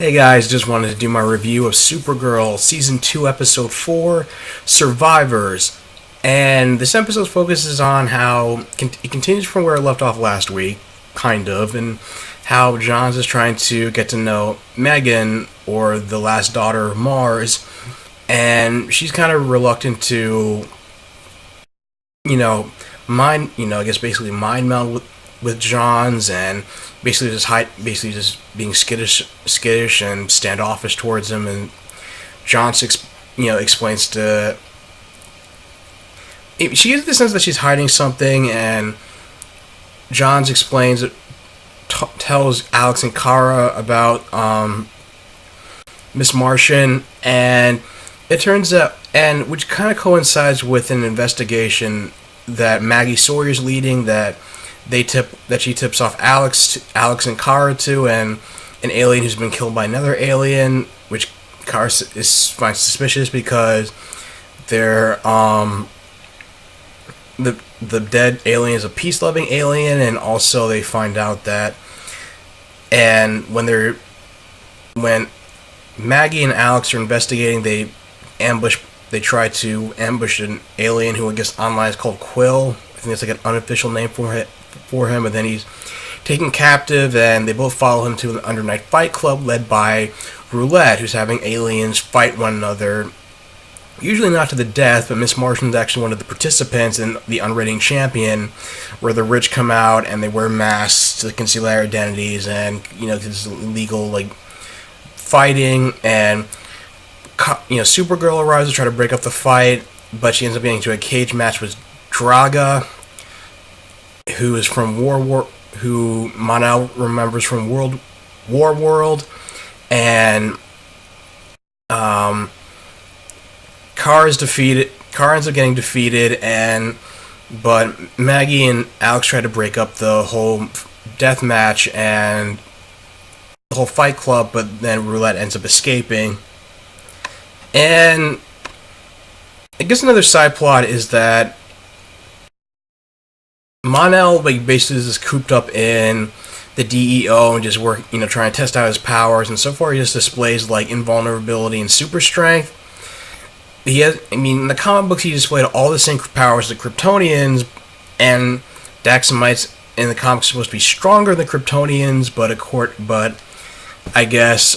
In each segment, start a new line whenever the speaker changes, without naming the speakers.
Hey guys, just wanted to do my review of Supergirl Season 2, Episode 4, Survivors. And this episode focuses on how it continues from where it left off last week, kind of, and how Johns is trying to get to know Megan, or the last daughter of Mars, and she's kind of reluctant to, I guess basically mind meld with Johns, and basically just being skittish and standoffish towards him. And Johns, explains to. She gets the sense that she's hiding something, and Johns explains it, tells Alex and Kara about Miss Martian, and it turns out, and which kind of coincides with an investigation that Maggie Sawyer's leading, that she tips off Alex and Kara to, and an alien who's been killed by another alien, which Kara finds suspicious because they're the dead alien is a peace-loving alien, and also they find out that, and when Maggie and Alex are investigating, they try to ambush an alien who I guess online is called Quill. I think it's like an unofficial name for him, and then he's taken captive, and they both follow him to an undernight fight club led by Roulette, who's having aliens fight one another, usually not to the death, but Miss Martian's actually one of the participants in the Unrating Champion, where the rich come out and they wear masks to conceal their identities, and this illegal fighting, and Supergirl arrives to try to break up the fight, but she ends up getting into a cage match with Draga, who is from who Mon-El remembers from War World, and Kara ends up getting defeated, but Maggie and Alex try to break up the whole death match and the whole fight club, but then Roulette ends up escaping. And I guess another side plot is that Mon-El basically is just cooped up in the DEO and just trying to test out his powers, and so far he just displays invulnerability and super strength. In the comic books he displayed all the same powers as the Kryptonians, and Daxamites in the comics are supposed to be stronger than Kryptonians, but I guess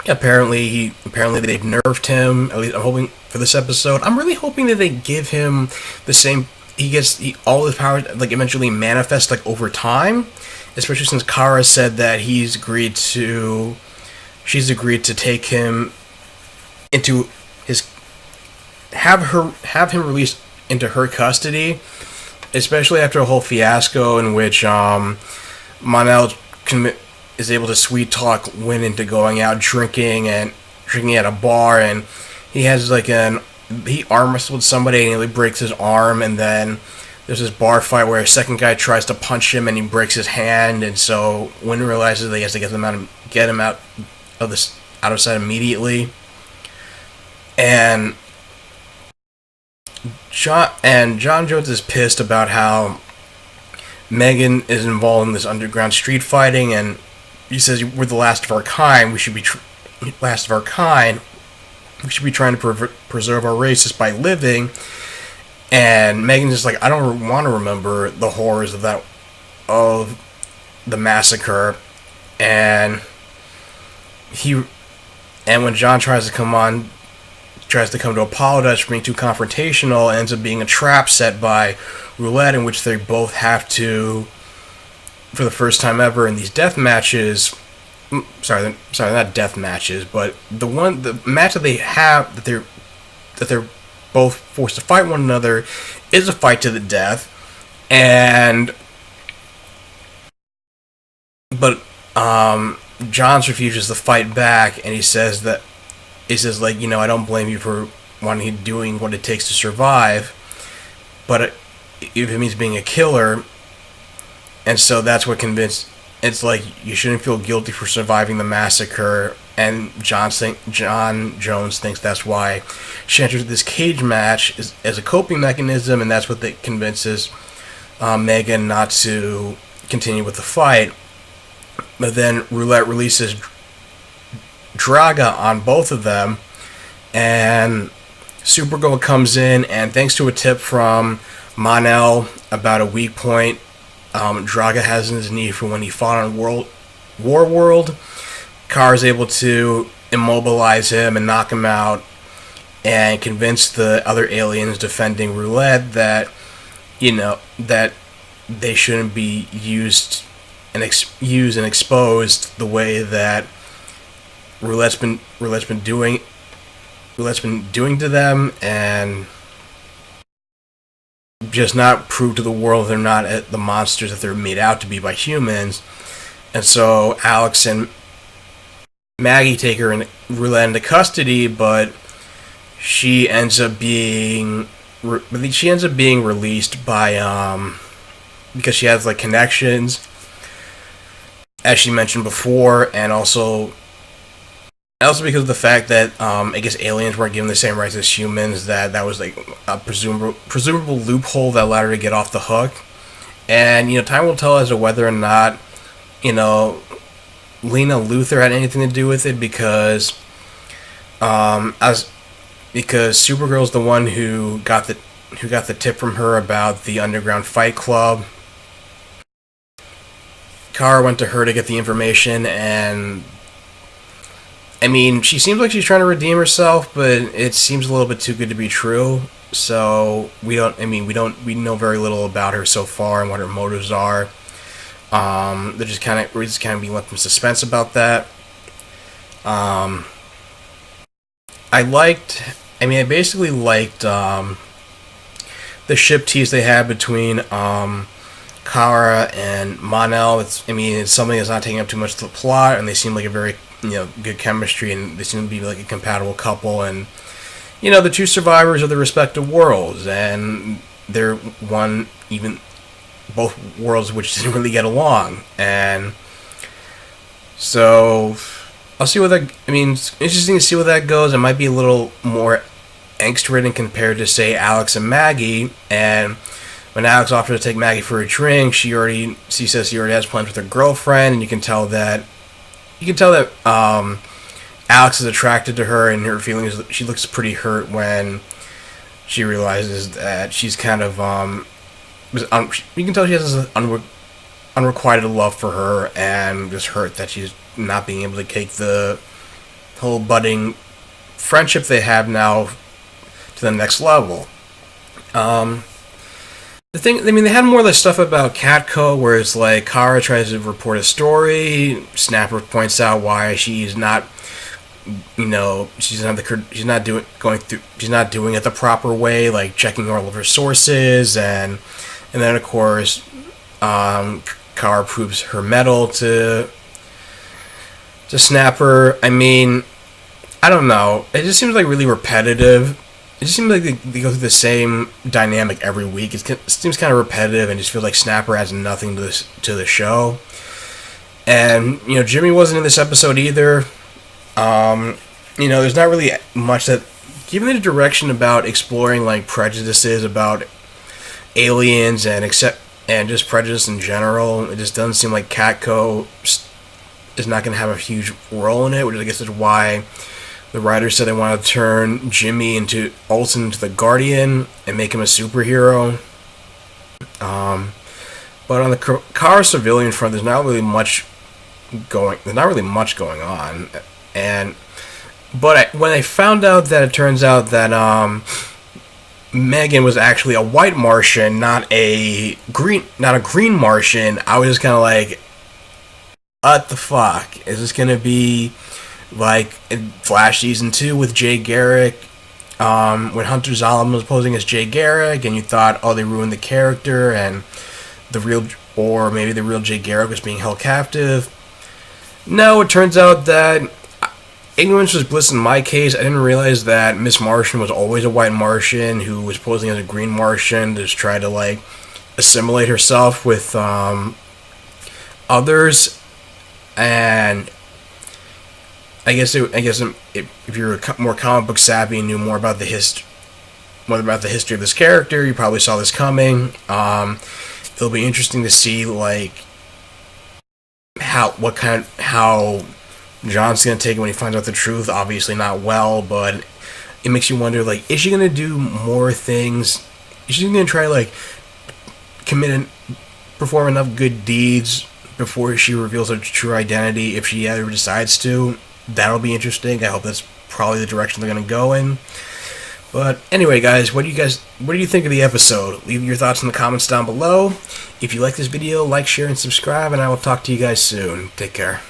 apparently they've nerfed him. At least I'm hoping for this episode. I'm really hoping that they give him the same. He gets all his powers eventually manifest over time, especially since Kara said that she's agreed to take him into have him released into her custody, especially after a whole fiasco in which Mon-El is able to sweet talk Winn into going out drinking at a bar, and he has he arm wrestles somebody and he breaks his arm, and then there's this bar fight where a second guy tries to punch him and he breaks his hand, and so Winn realizes that he has to get him out of sight immediately. And John Jones is pissed about how Megan is involved in this underground street fighting, and he says, "We're the last of our kind. We should be last of our kind. We should be trying to preserve our race just by living." And Megan's just I don't want to remember the horrors of the massacre. And when John tries to come to apologize for being too confrontational, it ends up being a trap set by Roulette, in which they both have to, for the first time ever in these death matches. Sorry, not death matches, but the match that they have that they're both forced to fight one another is a fight to the death, but Johns refuses to fight back, and he says I don't blame you for doing what it takes to survive, but if it means being a killer, and so that's what convinced. It's you shouldn't feel guilty for surviving the massacre, and John Jones thinks that's why she entered this cage match as a coping mechanism, and that's what convinces Megan not to continue with the fight. but then Roulette releases Draga on both of them, and Supergirl comes in, and thanks to a tip from Mon-El about a weak point Draga has in his knee from when he fought on War World, Kara is able to immobilize him and knock him out, and convince the other aliens defending Roulette that that they shouldn't be used and exposed the way that Roulette's been doing to them, and just not prove to the world they're not the monsters that they're made out to be by humans. And so Alex and Maggie take her and Roulette into custody, but she ends up being released by because she has like connections, as she mentioned before, and also because of the fact that I guess aliens weren't given the same rights as humans. That was like a presumable loophole that allowed her to get off the hook. And time will tell as to whether or not Lena Luthor had anything to do with it, because Supergirl's the one who got the tip from her about the underground fight club. Kara went to her to get the information, and I mean, she seems like she's trying to redeem herself, but it seems a little bit too good to be true. So we know very little about her so far and what her motives are. We're just kind of being left in suspense about that. I basically liked the ship tease they had between Kara and Mon-El. It's something that's not taking up too much of the plot, and they seem like a very good chemistry, and they seem to be like a compatible couple, and the two survivors of their respective worlds, and they're both worlds which didn't really get along, and so I'll see what that. It's interesting to see where that goes. It might be a little more angst-ridden compared to, say, Alex and Maggie. And when Alex offers to take Maggie for a drink, she says she already has plans with her girlfriend, and you can tell that Alex is attracted to her, and her feelings. She looks pretty hurt when she realizes that she's kind of you can tell she has this unrequited love for her, and just hurt that she's not being able to take the whole budding friendship they have now to the next level. They had more of the stuff about Catco, where it's like Kara tries to report a story, Snapper points out why she's not doing it the proper way, like checking all of her sources, and then of course Kara proves her mettle to Snapper. I don't know. It just seems like really repetitive. It just seems like they go through the same dynamic every week. It seems kind of repetitive, and just feels like Snapper adds nothing to the show. And Jimmy wasn't in this episode either. There's not really much that, given the direction about exploring like prejudices about aliens and just prejudice in general. It just doesn't seem like Catco is not going to have a huge role in it, which I guess is why the writers said they want to turn Jimmy Olsen into the Guardian and make him a superhero. But on the Kara civilian front, there's not really much going on. But when I found out that it turns out that Megan was actually a white Martian, not a green Martian, I was just kind of like, what the fuck? Is this gonna be like in Flash Season 2 with Jay Garrick, when Hunter Zolomon was posing as Jay Garrick, and you thought, oh, they ruined the character, and maybe the real Jay Garrick was being held captive? No, it turns out that ignorance was bliss in my case. I didn't realize that Miss Martian was always a white Martian who was posing as a green Martian to just try to like assimilate herself with others. And I guess if you're more comic book savvy and knew more about the history of this character, you probably saw this coming. It'll be interesting to see like how John's gonna take it when he finds out the truth. Obviously not well, but it makes you wonder, like, is she gonna do more things? Is she gonna try, like, perform enough good deeds before she reveals her true identity? If she ever decides to, that'll be interesting. I hope that's probably the direction they're gonna go in. But anyway, guys, what do you think of the episode? Leave your thoughts in the comments down below. If you like this video, like, share, and subscribe, and I will talk to you guys soon. Take care.